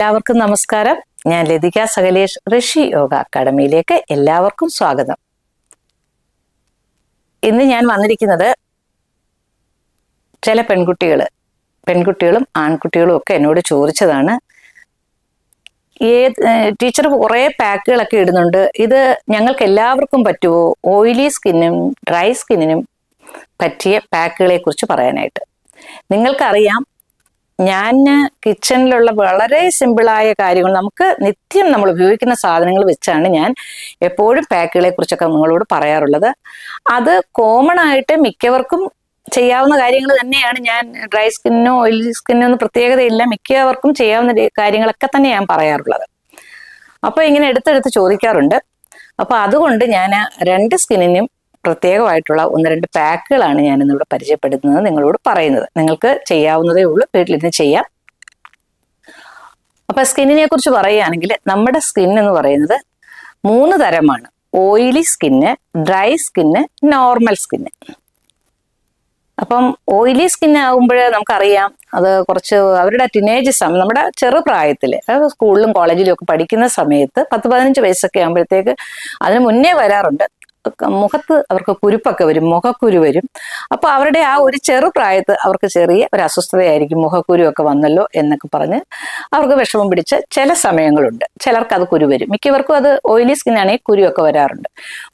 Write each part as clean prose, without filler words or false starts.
എല്ലാവർക്കും നമസ്കാരം. ഞാൻ ലതിക സകലേഷ്, ഋഷി യോഗ അക്കാഡമിയിലേക്ക് എല്ലാവർക്കും സ്വാഗതം. ഇന്ന് ഞാൻ വന്നിരിക്കുന്നത് ചില പെൺകുട്ടികളും ആൺകുട്ടികളും ഒക്കെ എന്നോട് ചോദിച്ചതാണ്, ടീച്ചർ കുറേ പാക്കുകളൊക്കെ ഇടുന്നുണ്ട്, ഇത് ഞങ്ങൾക്ക് എല്ലാവർക്കും പറ്റുമോ? ഓയിലി സ്കിന്നും ഡ്രൈ സ്കിന്നിനും പറ്റിയ പാക്കുകളെ കുറിച്ച് പറയാനായിട്ട്. നിങ്ങൾക്കറിയാം, ഞാൻ കിച്ചണിലുള്ള വളരെ സിമ്പിളായ കാര്യങ്ങൾ, നമുക്ക് നിത്യം നമ്മൾ ഉപയോഗിക്കുന്ന സാധനങ്ങൾ വെച്ചാണ് ഞാൻ എപ്പോഴും പാക്കുകളെ കുറിച്ചൊക്കെ നിങ്ങളോട് പറയാറുള്ളത്. അത് കോമൺ ആയിട്ട് മിക്കവർക്കും ചെയ്യാവുന്ന കാര്യങ്ങൾ തന്നെയാണ്. ഞാൻ ഡ്രൈ സ്കിന്നോ ഓയിലി സ്കിന്നോ ഒന്നും പ്രത്യേകതയില്ല, മിക്കവർക്കും ചെയ്യാവുന്ന കാര്യങ്ങളൊക്കെ തന്നെ ഞാൻ പറയാറുള്ളത്. അപ്പോൾ ഇങ്ങനെ എടുത്തെടുത്ത് ചോദിക്കാറുണ്ട്. അപ്പോൾ അതുകൊണ്ട് ഞാൻ രണ്ട് സ്കിന്നിനും പ്രത്യേകമായിട്ടുള്ള 1-2 പാക്കുകളാണ് ഞാൻ ഇന്നിവിടെ പരിചയപ്പെടുത്തുന്നത്, നിങ്ങളോട് പറയുന്നത്. നിങ്ങൾക്ക് ചെയ്യാവുന്നതേ ഉള്ളൂ, വീട്ടിലിരുന്ന് ചെയ്യാം. അപ്പൊ സ്കിന്നിനെ കുറിച്ച് പറയുകയാണെങ്കിൽ, നമ്മുടെ സ്കിൻ എന്ന് പറയുന്നത് 3 തരമാണ്: oily skin, dry skin, normal skin. അപ്പം ഓയിലി സ്കിൻ ആകുമ്പോൾ നമുക്കറിയാം, അത് കുറച്ച് അവരുടെ ടീനേജ് സമയം, നമ്മുടെ ചെറുപ്രായത്തിൽ സ്കൂളിലും കോളേജിലും ഒക്കെ പഠിക്കുന്ന സമയത്ത് 10-15 വയസ്സൊക്കെ ആകുമ്പോഴത്തേക്ക്, അതിന് മുന്നേ വരാറുണ്ട്, മുഖത്ത് അവർക്ക് കുരുപ്പൊക്കെ വരും, മുഖക്കുരു വരും. അപ്പൊ അവരുടെ ആ ഒരു ചെറുപ്രായത്ത് അവർക്ക് ചെറിയ ഒരു അസ്വസ്ഥതയായിരിക്കും, മുഖക്കുരു ഒക്കെ വന്നല്ലോ എന്നൊക്കെ പറഞ്ഞ് അവർക്ക് വിഷമം പിടിച്ച ചില സമയങ്ങളുണ്ട്. ചിലർക്ക് അത് കുരു വരും, മിക്കവർക്കും അത് ഓയിലി സ്കിന്നാണെങ്കിൽ കുരുവൊക്കെ വരാറുണ്ട്.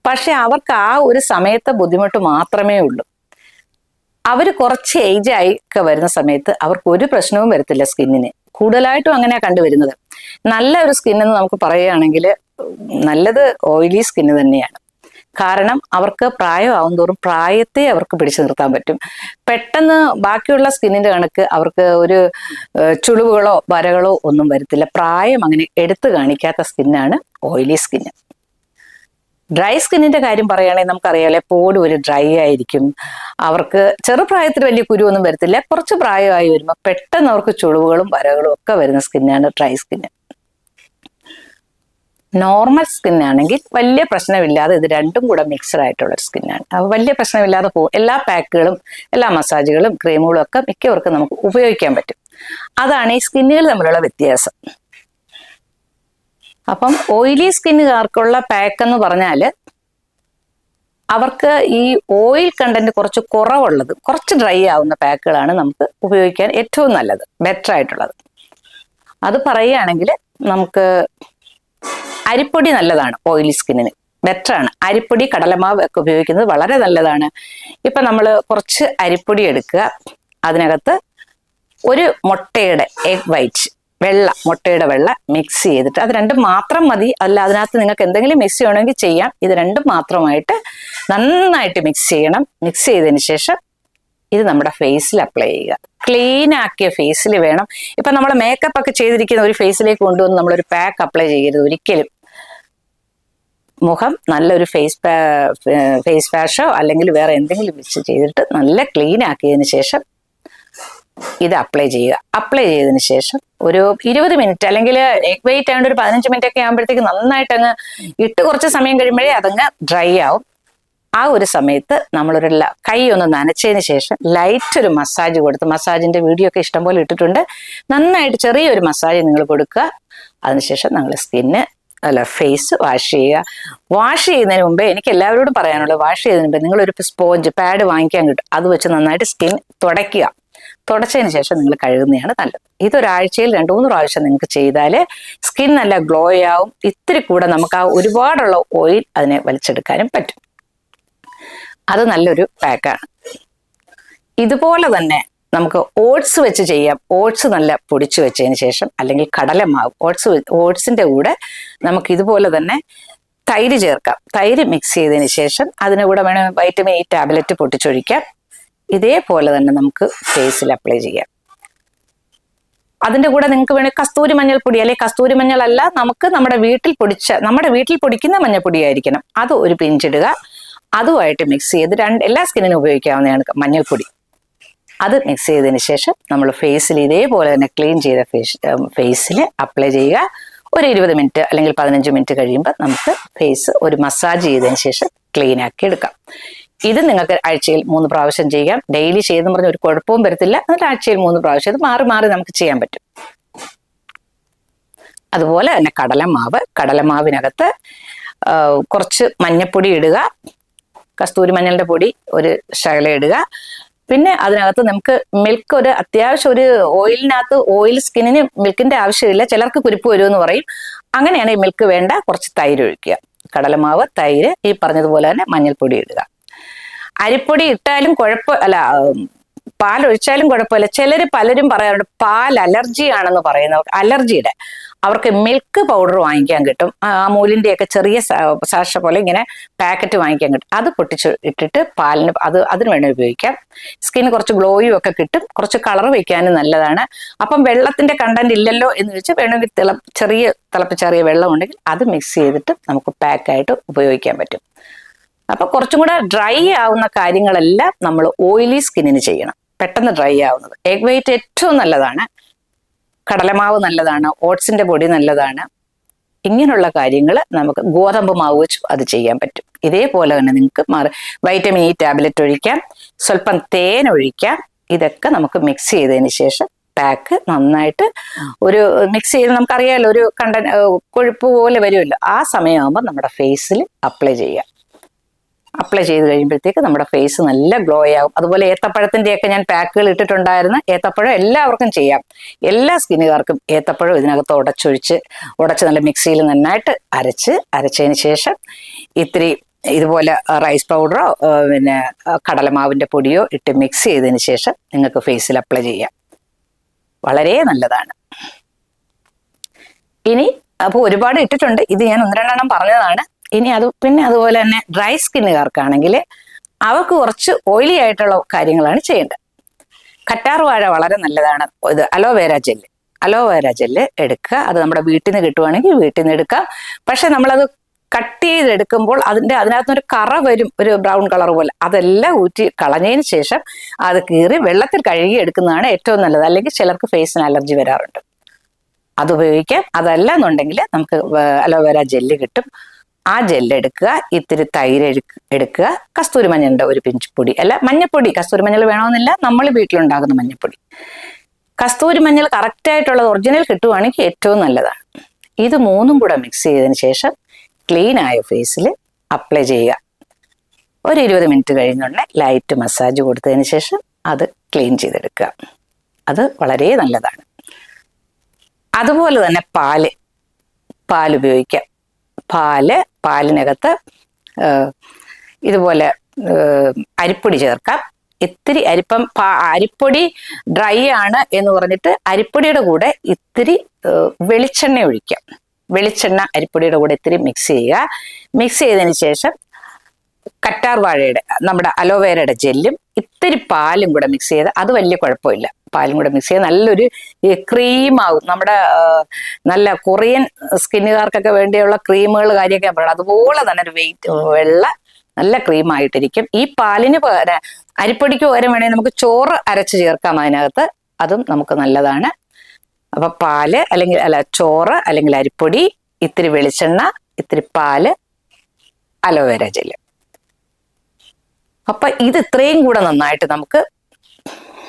പക്ഷെ അവർക്ക് ആ ഒരു സമയത്തെ ബുദ്ധിമുട്ട് മാത്രമേ ഉള്ളൂ. അവർ കുറച്ച് ഏജായി ഒക്കെ വരുന്ന സമയത്ത് അവർക്ക് ഒരു പ്രശ്നവും വരത്തില്ല സ്കിന്നിന്. കൂടുതലായിട്ടും അങ്ങനെയാണ് കണ്ടുവരുന്നത്. നല്ല ഒരു സ്കിന്നെന്ന് നമുക്ക് പറയുകയാണെങ്കിൽ നല്ലത് ഓയിലി സ്കിന്ന് തന്നെയാണ്. കാരണം അവർക്ക് പ്രായമാവും തോറും പ്രായത്തെ അവർക്ക് പിടിച്ചു നിർത്താൻ പറ്റും. പെട്ടെന്ന് ബാക്കിയുള്ള സ്കിന്നിന്റെ കണക്ക് അവർക്ക് ഒരു ചുളിവുകളോ വരകളോ ഒന്നും വരത്തില്ല. പ്രായം അങ്ങനെ എടുത്തു കാണിക്കാത്ത സ്കിന്നാണ് ഓയിലി സ്കിന്ന്. ഡ്രൈ സ്കിന്നിന്റെ കാര്യം പറയുകയാണെങ്കിൽ നമുക്കറിയാമല്ലോ, എപ്പോഴും ഒരു ഡ്രൈ ആയിരിക്കും. അവർക്ക് ചെറുപ്രായത്തിൽ വലിയ കുരുവൊന്നും വരത്തില്ല. കുറച്ച് പ്രായമായി വരുമ്പോൾ പെട്ടെന്ന് അവർക്ക് ചുളിവുകളും വരകളും ഒക്കെ വരുന്ന സ്കിന്നാണ് ഡ്രൈ സ്കിന്ന്. നോർമൽ സ്കിന്നാണെങ്കിൽ വലിയ പ്രശ്നമില്ലാതെ, ഇത് രണ്ടും കൂടെ മിക്സഡ് ആയിട്ടുള്ള ഒരു സ്കിന്നാണ്. അപ്പോൾ വലിയ പ്രശ്നമില്ലാതെ പോകും. എല്ലാ പാക്കുകളും എല്ലാ മസാജുകളും ക്രീമുകളും ഒക്കെ മിക്കവർക്കും നമുക്ക് ഉപയോഗിക്കാൻ പറ്റും. അതാണ് ഈ സ്കിന്നുകൾ തമ്മിലുള്ള വ്യത്യാസം. അപ്പം ഓയിലി സ്കിന്നുകാർക്കുള്ള പാക്ക് എന്ന് പറഞ്ഞാൽ, അവർക്ക് ഈ ഓയിൽ കണ്ടന്റ് കുറച്ച് കുറവുള്ളത്, കുറച്ച് ഡ്രൈ ആവുന്ന പാക്കുകളാണ് നമുക്ക് ഉപയോഗിക്കാൻ ഏറ്റവും നല്ലത്, ബെറ്റർ ആയിട്ടുള്ളത്. അത് പറയുകയാണെങ്കിൽ നമുക്ക് അരിപ്പൊടി നല്ലതാണ്, ഓയിലി സ്കിന്നിന് ബെറ്ററാണ്. അരിപ്പൊടി, കടലമാവ് ഒക്കെ ഉപയോഗിക്കുന്നത് വളരെ നല്ലതാണ്. ഇപ്പൊ നമ്മൾ കുറച്ച് അരിപ്പൊടി എടുക്കുക, അതിനകത്ത് ഒരു മുട്ടയുടെ എഗ് വൈറ്റ്, മുട്ടയുടെ വെള്ള മിക്സ് ചെയ്തിട്ട്, അത് രണ്ടും മാത്രം മതി, അല്ല അതിനകത്ത് നിങ്ങൾക്ക് എന്തെങ്കിലും മിക്സ് ചെയ്യണമെങ്കിൽ ചെയ്യാം. ഇത് രണ്ടും മാത്രമായിട്ട് നന്നായിട്ട് മിക്സ് ചെയ്യണം. മിക്സ് ചെയ്തതിന് ശേഷം ഇത് നമ്മുടെ ഫേസിൽ അപ്ലൈ ചെയ്യുക. ക്ലീൻ ആക്കിയ ഫേസിൽ വേണം. ഇപ്പൊ നമ്മൾ മേക്കപ്പ് ഒക്കെ ചെയ്തിരിക്കുന്ന ഒരു ഫേസിലേക്ക് കൊണ്ടുവന്ന് നമ്മളൊരു പാക്ക് അപ്ലൈ ചെയ്യരുത് ഒരിക്കലും. മുഖം നല്ലൊരു ഫേസ് വാഷോ അല്ലെങ്കിൽ വേറെ എന്തെങ്കിലും വെച്ച് ചെയ്തിട്ട് നല്ല ക്ലീൻ ആക്കിയതിന് ശേഷം ഇത് അപ്ലൈ ചെയ്യുക. അപ്ലൈ ചെയ്തതിന് ശേഷം ഒരു 20 മിനിറ്റ്, അല്ലെങ്കിൽ എഗ് വെയിറ്റ് ആയതുകൊണ്ട് ഒരു 15 മിനിറ്റ് ഒക്കെ ആകുമ്പോഴത്തേക്ക് നന്നായിട്ട് അങ്ങ് ഇട്ട് കുറച്ച് സമയം കഴിയുമ്പോഴേ അതങ്ങ് ഡ്രൈ ആവും. ആ ഒരു സമയത്ത് നമ്മളൊരു കൈ ഒന്ന് നനച്ചതിന് ശേഷം ലൈറ്റ് ഒരു മസാജ് കൊടുത്ത്, മസാജിന്റെ വീഡിയോ ഒക്കെ ഇഷ്ടംപോലെ ഇട്ടിട്ടുണ്ട്, നന്നായിട്ട് ചെറിയൊരു മസാജ് നിങ്ങൾ കൊടുക്കുക. അതിനുശേഷം നിങ്ങൾ ഫേസ് വാഷ് ചെയ്യുക. വാഷ് ചെയ്യുന്നതിന് മുമ്പേ എനിക്ക് എല്ലാവരോടും പറയാനുള്ളത്, വാഷ് ചെയ്യുന്നതിന് മുമ്പേ നിങ്ങളൊരു സ്പോഞ്ച് പാഡ് വാങ്ങിക്കാൻ കിട്ടും, അത് വെച്ച് നന്നായിട്ട് സ്കിൻ തുടയ്ക്കുക. തുടച്ചതിന് ശേഷം നിങ്ങൾ കഴുകുന്നതാണ് നല്ലത്. ഇതൊരാഴ്ചയിൽ 2-3 പ്രാവശ്യം നിങ്ങൾക്ക് ചെയ്താൽ സ്കിൻ നല്ല ഗ്ലോ ആവും. ഇത്തിരി കൂടെ നമുക്ക് ആ ഒരുപാടുള്ള ഓയിൽ അതിനെ വലിച്ചെടുക്കാനും പറ്റും. അത് നല്ലൊരു പാക്കാണ്. ഇതുപോലെ തന്നെ നമുക്ക് ഓട്സ് വെച്ച് ചെയ്യാം. ഓട്സ് നല്ല പൊടിച്ചു വെച്ചതിന് ശേഷം, അല്ലെങ്കിൽ കടലമാവ്, ഓട്സിന്റെ കൂടെ നമുക്ക് ഇതുപോലെ തന്നെ തൈര് ചേർക്കാം. തൈര് മിക്സ് ചെയ്തതിന് ശേഷം അതിന് കൂടെ വേണം വൈറ്റമിൻ ഇ ടാബ്ലറ്റ് പൊട്ടിച്ചൊഴിക്കാം. ഇതേപോലെ തന്നെ നമുക്ക് ഫേസിൽ അപ്ലൈ ചെയ്യാം. അതിന്റെ കൂടെ നിങ്ങൾക്ക് വേണമെങ്കിൽ കസ്തൂരി മഞ്ഞൾപ്പൊടി, അല്ലെങ്കിൽ കസ്തൂരി മഞ്ഞളല്ല, നമുക്ക് നമ്മുടെ വീട്ടിൽ പൊടിക്കുന്ന മഞ്ഞൾപ്പൊടി ആയിരിക്കണം, അത് ഒരു പിഞ്ചിടുക. അതുമായിട്ട് മിക്സ് ചെയ്ത് എല്ലാ സ്കിന്നിനും ഉപയോഗിക്കാവുന്നതാണ് മഞ്ഞൾപ്പൊടി. അത് മിക്സ് ചെയ്തതിന് ശേഷം നമ്മൾ ഫേസിൽ ഇതേപോലെ തന്നെ ക്ലീൻ ചെയ്ത ഫേസിൽ അപ്ലൈ ചെയ്യുക. ഒരു 20 മിനിറ്റ് അല്ലെങ്കിൽ 15 മിനിറ്റ് കഴിയുമ്പോൾ നമുക്ക് ഫേസ് ഒരു മസാജ് ചെയ്തതിന് ശേഷം ക്ലീൻ ആക്കി എടുക്കാം. ഇത് നിങ്ങൾക്ക് ആഴ്ചയിൽ 3 പ്രാവശ്യം ചെയ്യാം. ഡെയിലി ചെയ്തെന്ന് പറഞ്ഞാൽ ഒരു കുഴപ്പവും വരത്തില്ല. എന്നിട്ട് ആഴ്ചയിൽ 3 പ്രാവശ്യം ഇത് മാറി മാറി നമുക്ക് ചെയ്യാൻ പറ്റും. അതുപോലെ തന്നെ കടലമാവിനകത്ത് കുറച്ച് മഞ്ഞപ്പൊടി ഇടുക, കസ്തൂരി മഞ്ഞളുടെ പൊടി ഒരു ശകലം ഇടുക. പിന്നെ അതിനകത്ത് നമുക്ക് മിൽക്ക്, ഒരു അത്യാവശ്യം ഒരു ഓയിലിനകത്ത്, ഓയിൽ സ്കിന്നിന് മിൽക്കിന്റെ ആവശ്യമില്ല, ചിലർക്ക് കുരുപ്പ് വരുമെന്ന് പറയും. അങ്ങനെയാണ് ഈ മിൽക്ക് വേണ്ട, കുറച്ച് തൈര് ഒഴിക്കുക. കടലമാവ്, തൈര്, ഈ പറഞ്ഞതുപോലെ തന്നെ മഞ്ഞൾപ്പൊടി ഇടുക. അരിപ്പൊടി ഇട്ടാലും അല്ല, പാലൊഴിച്ചാലും കുഴപ്പമില്ല. പലരും പറയാറുണ്ട് പാൽ അലർജി ആണെന്ന് പറയുന്നവർക്ക്, അലർജിയുടെ അവർക്ക് മിൽക്ക് പൗഡർ വാങ്ങിക്കാൻ കിട്ടും. അമൂലിന്റെയൊക്കെ ചെറിയ സാഷ പോലെ ഇങ്ങനെ പാക്കറ്റ് വാങ്ങിക്കാൻ കിട്ടും. അത് പൊട്ടിച്ച് ഇട്ടിട്ട് പാലിന് അതിന് വേണ്ടി ഉപയോഗിക്കാം. സ്കിൻ കുറച്ച് ഗ്ലോയും ഒക്കെ കിട്ടും, കുറച്ച് കളർ വയ്ക്കാനും നല്ലതാണ്. അപ്പം വെള്ളത്തിന്റെ കണ്ടന്റ് ഇല്ലല്ലോ എന്ന് വെച്ചാൽ വേണമെങ്കിൽ തിളപ്പിച്ചറിയ വെള്ളം ഉണ്ടെങ്കിൽ അത് മിക്സ് ചെയ്തിട്ട് നമുക്ക് പാക്കായിട്ട് ഉപയോഗിക്കാൻ പറ്റും. അപ്പൊ കുറച്ചും കൂടെ ഡ്രൈ ആവുന്ന കാര്യങ്ങളെല്ലാം നമ്മൾ ഓയിലി സ്കിന്നിന് ചെയ്യണം, പെട്ടെന്ന് ഡ്രൈ ആവുന്നത്. എഗ് വൈറ്റ് ഏറ്റവും നല്ലതാണ്, കടലമാവ് നല്ലതാണ്, ഓട്സിന്റെ പൊടി നല്ലതാണ്. ഇങ്ങനെയുള്ള കാര്യങ്ങൾ നമുക്ക് ഗോതമ്പ് മാവ് വെച്ച് അത് ചെയ്യാൻ പറ്റും. ഇതേപോലെ തന്നെ നിങ്ങൾക്ക് വൈറ്റമിൻ ഇ ടാബ്ലറ്റ് ഒഴിക്കാം, സ്വല്പം തേൻ ഒഴിക്കാം. ഇതൊക്കെ നമുക്ക് മിക്സ് ചെയ്തതിന് ശേഷം പാക്ക് നന്നായിട്ട് ഒരു മിക്സ് ചെയ്ത്, നമുക്കറിയാമല്ലോ ഒരു കൊഴുപ്പ് പോലെ വരുമല്ലോ, ആ സമയമാകുമ്പോൾ നമ്മുടെ ഫേസിൽ അപ്ലൈ ചെയ്യാം. അപ്ലൈ ചെയ്ത് കഴിയുമ്പോഴത്തേക്ക് നമ്മുടെ ഫേസ് നല്ല ഗ്ലോ ആവും. അതുപോലെ ഏത്തപ്പഴത്തിൻ്റെയൊക്കെ ഞാൻ പാക്കുകൾ ഇട്ടിട്ടുണ്ടായിരുന്നു. ഏത്തപ്പഴം എല്ലാവർക്കും ചെയ്യാം, എല്ലാ സ്കിന്നുകാർക്കും. ഏത്തപ്പഴം ഇതിനകത്ത് ഉടച്ച് നല്ല മിക്സിയിൽ നന്നായിട്ട് അരച്ചതിന് ശേഷം ഇത്തിരി ഇതുപോലെ റൈസ് പൗഡറോ പിന്നെ കടലമാവിൻ്റെ പൊടിയോ ഇട്ട് മിക്സ് ചെയ്തതിന് ശേഷം നിങ്ങൾക്ക് ഫേസിൽ അപ്ലൈ ചെയ്യാം. വളരെ നല്ലതാണ്. ഇനി അപ്പോൾ ഒരുപാട് ഇട്ടിട്ടുണ്ട്, ഇത് ഞാൻ 1-2 പറഞ്ഞതാണ്. ഇനി പിന്നെ അതുപോലെ തന്നെ ഡ്രൈ സ്കിന്നുകാർക്കാണെങ്കിൽ അവർക്ക് കുറച്ച് ഓയിലി ആയിട്ടുള്ള കാര്യങ്ങളാണ് ചെയ്യേണ്ടത്. കറ്റാർവാഴ വളരെ നല്ലതാണ്. ഇത് അലോവേര ജെല്ല് എടുക്കുക. അത് നമ്മുടെ വീട്ടിൽ നിന്ന് കിട്ടുവാണെങ്കിൽ വീട്ടിൽ നിന്ന് എടുക്കാം. പക്ഷെ നമ്മളത് കട്ട് ചെയ്തെടുക്കുമ്പോൾ അതിനകത്തൊരു കറ വരും, ഒരു ബ്രൗൺ കളർ പോലെ. അതെല്ലാം ഊറ്റി കളഞ്ഞതിന് ശേഷം അത് കീറി വെള്ളത്തിൽ കഴുകി എടുക്കുന്നതാണ് ഏറ്റവും നല്ലത്. അല്ലെങ്കിൽ ചിലർക്ക് ഫേസിന് അലർജി വരാറുണ്ട്, അത് ഉപയോഗിക്കാം. അതല്ല എന്നുണ്ടെങ്കിൽ നമുക്ക് അലോവേര ജെല്ല് കിട്ടും, ആ ജെല്ല് എടുക്കുക. ഇത്തിരി തൈര് എടുക്കുക, കസ്തൂരി മഞ്ഞളുടെ ഒരു പിഞ്ച് പൊടി, അല്ല മഞ്ഞപ്പൊടി, കസ്തൂരി മഞ്ഞൾ വേണമെന്നില്ല, നമ്മൾ വീട്ടിലുണ്ടാകുന്ന മഞ്ഞപ്പൊടി. കസ്തൂരി മഞ്ഞൾ കറക്റ്റായിട്ടുള്ളത് ഒറിജിനൽ കിട്ടുവാണെങ്കിൽ ഏറ്റവും നല്ലതാണ്. ഇത് മൂന്നും കൂടെ മിക്സ് ചെയ്തതിന് ശേഷം ക്ലീൻ ആയ ഫേസിൽ അപ്ലൈ ചെയ്യുക. ഒരു 20 മിനിറ്റ് കഴിഞ്ഞുടനെ ലൈറ്റ് മസാജ് കൊടുത്തതിന് ശേഷം അത് ക്ലീൻ ചെയ്തെടുക്കുക. അത് വളരെ നല്ലതാണ്. അതുപോലെ തന്നെ പാൽ ഉപയോഗിക്കാം. പാലിനകത്ത് ഇതുപോലെ അരിപ്പൊടി ചേർക്കാം. ഇത്തിരി അരിപ്പൊടി ഡ്രൈ ആണ് എന്ന് പറഞ്ഞിട്ട് അരിപ്പൊടിയുടെ കൂടെ ഇത്തിരി വെളിച്ചെണ്ണ ഒഴിക്കാം. വെളിച്ചെണ്ണ അരിപ്പൊടിയുടെ കൂടെ ഇത്തിരി മിക്സ് ചെയ്യുക. മിക്സ് ചെയ്തതിന് ശേഷം കറ്റാർവാഴയുടെ, നമ്മുടെ അലോവേരയുടെ ജെല്ലും ഇത്തിരി പാലും കൂടെ മിക്സ് ചെയ്ത്, അത് വലിയ കുഴപ്പമില്ല, പാലും കൂടെ മിക്സ് ചെയ്ത് നല്ലൊരു ക്രീമാകും. നമ്മുടെ നല്ല കൊറിയൻ സ്കിന്നുകാർക്കൊക്കെ വേണ്ടിയുള്ള ക്രീമുകൾ കാര്യമൊക്കെ പറയുന്നത് അതുപോലെ തന്നെ ഒരു വെള്ള നല്ല ക്രീമായിട്ടിരിക്കും. ഈ പാലിന് പകരം അരിപ്പൊടിക്ക് പകരം വേണമെങ്കിൽ നമുക്ക് ചോറ് അരച്ച് ചേർക്കാം അതിനകത്ത്, അതും നമുക്ക് നല്ലതാണ്. അപ്പൊ ചോറ് അല്ലെങ്കിൽ അരിപ്പൊടി, ഇത്തിരി വെളിച്ചെണ്ണ, ഇത്തിരി പാല്, അലോവേര ജെല്ല്. അപ്പൊ ഇത് ഇത്രയും കൂടെ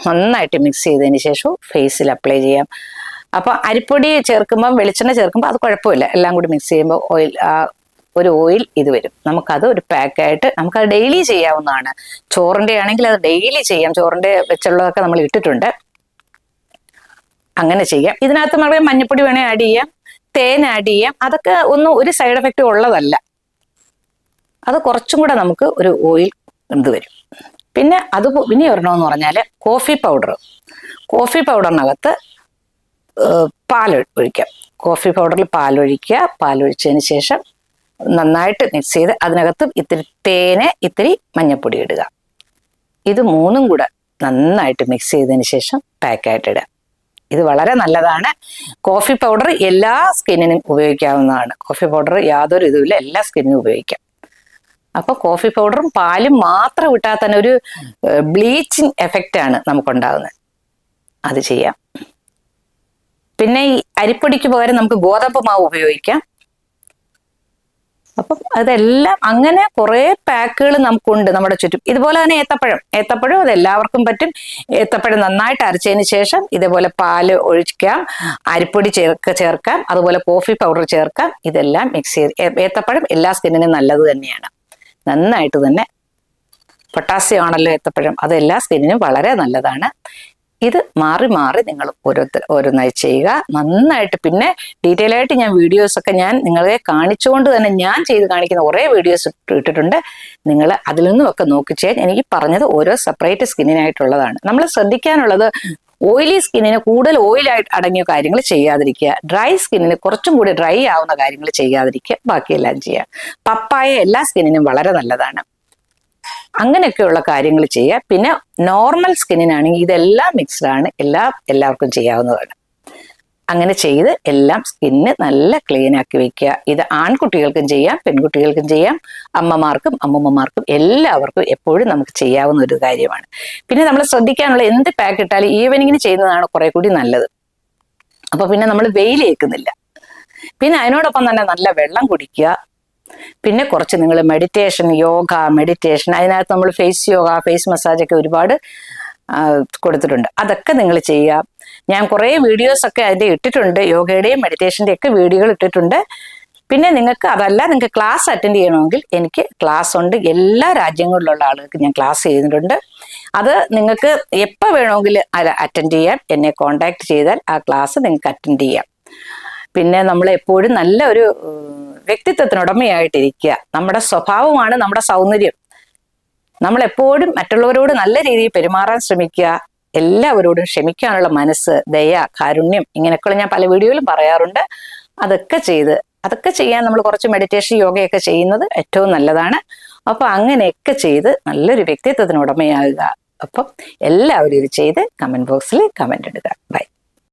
നന്നായിട്ട് മിക്സ് ചെയ്തതിന് ശേഷം ഫേസിൽ അപ്ലൈ ചെയ്യാം. അപ്പൊ അരിപ്പൊടി ചേർക്കുമ്പോൾ വെളിച്ചെണ്ണ ചേർക്കുമ്പോൾ അത് കുഴപ്പമില്ല, എല്ലാം കൂടി മിക്സ് ചെയ്യുമ്പോൾ ഒരു ഓയിൽ ഇത് വരും. നമുക്കത് ഒരു പാക്കായിട്ട് നമുക്കത് ഡെയിലി ചെയ്യാവുന്നതാണ്. ചോറിന്റെ ആണെങ്കിൽ അത് ഡെയിലി ചെയ്യാം. ചോറിന്റെ വെച്ചുള്ളതൊക്കെ നമ്മൾ ഇട്ടിട്ടുണ്ട്, അങ്ങനെ ചെയ്യാം. ഇതിനകത്ത് നമുക്ക് മഞ്ഞപ്പൊടി വേണേൽ ആഡ് ചെയ്യാം, തേൻ ആഡ് ചെയ്യാം. അതൊക്കെ ഒന്നും ഒരു സൈഡ് എഫക്റ്റ് ഉള്ളതല്ല. അത് കുറച്ചും കൂടെ നമുക്ക് ഒരു ഓയിൽ ഇത് വരും. പിന്നെ ഇനി വരണമെന്ന് പറഞ്ഞാൽ കോഫി പൗഡറിനകത്ത് പാൽ ഒഴിക്കാം. കോഫി പൗഡറിൽ പാലൊഴിച്ചതിന് ശേഷം നന്നായിട്ട് മിക്സ് ചെയ്ത് അതിനകത്ത് ഇത്തിരി തേന്, ഇത്തിരി മഞ്ഞപ്പൊടി ഇടുക. ഇത് മൂന്നും കൂടെ നന്നായിട്ട് മിക്സ് ചെയ്തതിന് ശേഷം പാക്കായിട്ട് ഇടുക. ഇത് വളരെ നല്ലതാണ്. കോഫി പൗഡർ എല്ലാ സ്കിന്നിനും ഉപയോഗിക്കാവുന്നതാണ്. കോഫി പൗഡർ യാതൊരു ഇതുമില്ല, എല്ലാ സ്കിന്നിനും ഉപയോഗിക്കാം. അപ്പൊ കോഫി പൗഡറും പാലും മാത്രം ഇട്ടാൽ തന്നെ ഒരു ബ്ലീച്ചിങ് എഫക്റ്റ് ആണ് നമുക്കുണ്ടാകുന്നത്. അത് ചെയ്യാം. പിന്നെ ഈ അരിപ്പൊടിക്ക് പകരം നമുക്ക് ഗോതമ്പ് മാവ് ഉപയോഗിക്കാം. അപ്പം അതെല്ലാം അങ്ങനെ കുറെ പാക്കുകൾ നമുക്കുണ്ട് നമ്മുടെ ചുറ്റും. ഇതുപോലെ തന്നെ ഏത്തപ്പഴം അത് എല്ലാവർക്കും പറ്റും. ഏത്തപ്പഴം നന്നായിട്ട് അരച്ചതിന് ശേഷം ഇതേപോലെ പാല് ഒഴിക്കാം, അരിപ്പൊടി ചേർക്കാം, അതുപോലെ കോഫി പൗഡർ ചേർക്കാം. ഇതെല്ലാം മിക്സ് ചെയ്ത്, ഏത്തപ്പഴം എല്ലാ സ്കിന്നിനും നല്ലത് തന്നെയാണ്. നന്നായിട്ട് തന്നെ പൊട്ടാസ്യം ആണല്ലോ ഏത്തപ്പഴം, അത് എല്ലാ സ്കിന്നിനും വളരെ നല്ലതാണ്. ഇത് മാറി മാറി നിങ്ങൾ ഓരോന്നായി ചെയ്യുക നന്നായിട്ട്. പിന്നെ ഡീറ്റെയിൽ ആയിട്ട് ഞാൻ വീഡിയോസൊക്കെ ഞാൻ നിങ്ങളെ കാണിച്ചുകൊണ്ട് തന്നെ ഞാൻ ചെയ്ത് കാണിക്കുന്ന കുറേ വീഡിയോസ് ഇട്ടിട്ടുണ്ട്. നിങ്ങൾ അതിൽ നിന്നുമൊക്കെ നോക്കി ചെയ്യാൻ. എനിക്ക് പറഞ്ഞത് ഓരോ സെപ്പറേറ്റ് സ്കിന്നിനായിട്ടുള്ളതാണ്. നമ്മൾ ശ്രദ്ധിക്കാനുള്ളത് ഓയിലി സ്കിന്നിന് കൂടുതൽ ഓയിലായിട്ട് അടങ്ങിയ കാര്യങ്ങൾ ചെയ്യാതിരിക്കുക, ഡ്രൈ സ്കിന്നിന് കുറച്ചും കൂടി ഡ്രൈ ആവുന്ന കാര്യങ്ങൾ ചെയ്യാതിരിക്കുക, ബാക്കിയെല്ലാം ചെയ്യുക. പപ്പായ എല്ലാ സ്കിന്നിനും വളരെ നല്ലതാണ്. അങ്ങനെയൊക്കെയുള്ള കാര്യങ്ങൾ ചെയ്യുക. പിന്നെ നോർമൽ സ്കിന്നിനാണെങ്കിൽ ഇതെല്ലാം മിക്സ്ഡ് ആണ്, എല്ലാവർക്കും ചെയ്യാവുന്നതാണ്. അങ്ങനെ ചെയ്ത് എല്ലാം സ്കിന്ന് നല്ല ക്ലീൻ ആക്കി വെക്കുക. ഇത് ആൺകുട്ടികൾക്കും ചെയ്യാം, പെൺകുട്ടികൾക്കും ചെയ്യാം, അമ്മമാർക്കും അമ്മൂമ്മമാർക്കും എല്ലാവർക്കും എപ്പോഴും നമുക്ക് ചെയ്യാവുന്ന ഒരു കാര്യമാണ്. പിന്നെ നമ്മൾ ശ്രദ്ധിക്കാനുള്ള എന്ത് പാക്ക് ഇട്ടാലും ഈവനിങ്ങിന് ചെയ്യുന്നതാണ് കുറെ കൂടി നല്ലത്. അപ്പൊ പിന്നെ നമ്മൾ വെയിലേക്കുന്നില്ല. പിന്നെ അതിനോടൊപ്പം തന്നെ നല്ല വെള്ളം കുടിക്കുക. പിന്നെ കുറച്ച് നിങ്ങൾ മെഡിറ്റേഷൻ, യോഗ, മെഡിറ്റേഷൻ, അതിനകത്ത് നമ്മൾ ഫേസ് യോഗ, ഫേസ് മസാജ് ഒക്കെ ഒരുപാട് കൊടുത്തിട്ടുണ്ട്. അതൊക്കെ നിങ്ങൾ ചെയ്യുക. ഞാൻ കുറേ വീഡിയോസൊക്കെ അതിൻ്റെ ഇട്ടിട്ടുണ്ട്, യോഗയുടെയും മെഡിറ്റേഷൻ്റെ ഒക്കെ വീഡിയോകൾ ഇട്ടിട്ടുണ്ട്. പിന്നെ നിങ്ങൾക്ക് അതല്ല, നിങ്ങൾക്ക് ക്ലാസ് അറ്റൻഡ് ചെയ്യണമെങ്കിൽ എനിക്ക് ക്ലാസ് ഉണ്ട്. എല്ലാ രാജ്യങ്ങളിലുള്ള ആളുകൾക്ക് ഞാൻ ക്ലാസ് ചെയ്തിട്ടുണ്ട്. അത് നിങ്ങൾക്ക് എപ്പോൾ വേണമെങ്കിൽ അറ്റൻഡ് ചെയ്യാം. എന്നെ കോണ്ടാക്ട് ചെയ്താൽ ആ ക്ലാസ് നിങ്ങൾക്ക് അറ്റൻഡ് ചെയ്യാം. പിന്നെ നമ്മൾ എപ്പോഴും നല്ല ഒരു വ്യക്തിത്വത്തിനുടമയായിട്ടിരിക്കുക. നമ്മുടെ സ്വഭാവമാണ് നമ്മുടെ സൗന്ദര്യം. നമ്മളെപ്പോഴും മറ്റുള്ളവരോട് നല്ല രീതിയിൽ പെരുമാറാൻ ശ്രമിക്കുക. എല്ലാവരോടും ക്ഷമിക്കാനുള്ള മനസ്സ്, ദയ, കാരുണ്യം, ഇങ്ങനെയൊക്കെയുള്ള ഞാൻ പല വീഡിയോയിലും പറയാറുണ്ട്. അതൊക്കെ ചെയ്യാൻ നമ്മൾ കുറച്ച് മെഡിറ്റേഷൻ, യോഗയൊക്കെ ചെയ്യുന്നത് ഏറ്റവും നല്ലതാണ്. അപ്പൊ അങ്ങനെയൊക്കെ ചെയ്ത് നല്ലൊരു വ്യക്തിത്വത്തിന് ഉടമയാകുക. അപ്പം എല്ലാവരും ഇത് ചെയ്ത് കമന്റ് ബോക്സിൽ കമന്റ് ഇടുക. ബൈ.